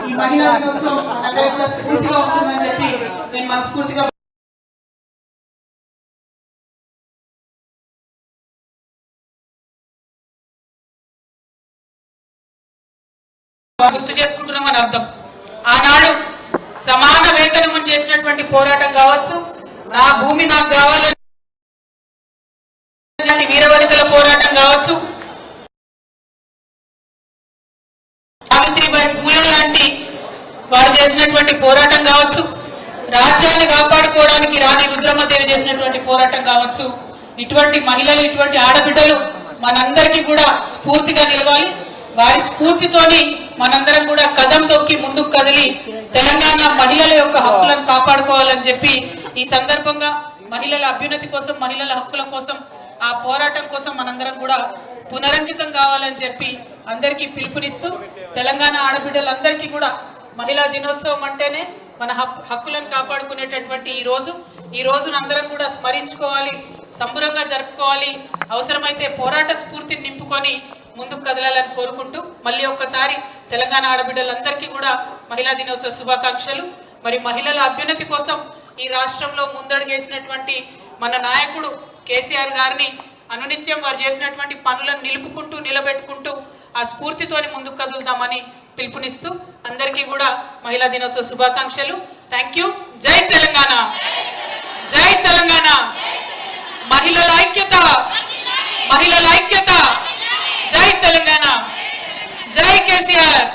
ఈ మహిళా దినోత్సవం మనందరికీ కూడా స్ఫూర్తిగా ఉంటుందని చెప్పి నేను మనస్ఫూర్తిగా గుర్తు చేసుకుంటున్నామని అర్థం. ఆనాడు సమాన వేతనం చేసినటువంటి పోరాటం కావచ్చు, నా భూమి నాకు కావాలని వీరవనితల పోరాటం కావచ్చు, సావిత్రిబాయి పూలే లాంటి వారు చేసినటువంటి పోరాటం కావచ్చు, రాజ్యాన్ని కాపాడుకోవడానికి రాణి రుద్రమ్మదేవి చేసినటువంటి పోరాటం కావచ్చు, ఇటువంటి మహిళలు ఇటువంటి ఆడబిడ్డలు మనందరికీ కూడా స్ఫూర్తిగా నిలవాలి. వారి స్ఫూర్తితోని మనందరం కూడా కదం తొక్కి ముందుకు కదిలి తెలంగాణ మహిళల యొక్క హక్కులను కాపాడుకోవాలని చెప్పి ఈ సందర్భంగా మహిళల అభ్యున్నతి కోసం, మహిళల హక్కుల కోసం, ఆ పోరాటం కోసం మనందరం కూడా పునరంకితం కావాలని చెప్పి అందరికీ పిలుపునిస్తూ తెలంగాణ ఆడబిడ్డలందరికీ కూడా మహిళా దినోత్సవం అంటేనే మన హక్కులను కాపాడుకునేటటువంటి ఈ రోజును అందరం కూడా స్మరించుకోవాలి, సంబరంగా జరుపుకోవాలి, అవసరమైతే పోరాట స్ఫూర్తిని నింపుకొని ముందుకు కదలాలని కోరుకుంటూ మళ్ళీ ఒక్కసారి తెలంగాణ ఆడబిడ్డలందరికీ కూడా మహిళా దినోత్సవ శుభాకాంక్షలు. మరి మహిళల అభ్యున్నతి కోసం ఈ రాష్ట్రంలో ముందడుగేసినటువంటి మన నాయకుడు కేసీఆర్ గారిని అనునిత్యం వారు చేసినటువంటి పనులను నిలుపుకుంటూ నిలబెట్టుకుంటూ ఆ స్ఫూర్తితోని ముందుకు కదులుదామని పిలుపునిస్తూ అందరికీ కూడా మహిళా దినోత్సవ శుభాకాంక్షలు. Thank you. జై తెలంగాణ, జై తెలంగాణ. మహిళల ఐక్యత, మహిళల ఐక్యత. జై తెలంగాణ, జై కేసీఆర్.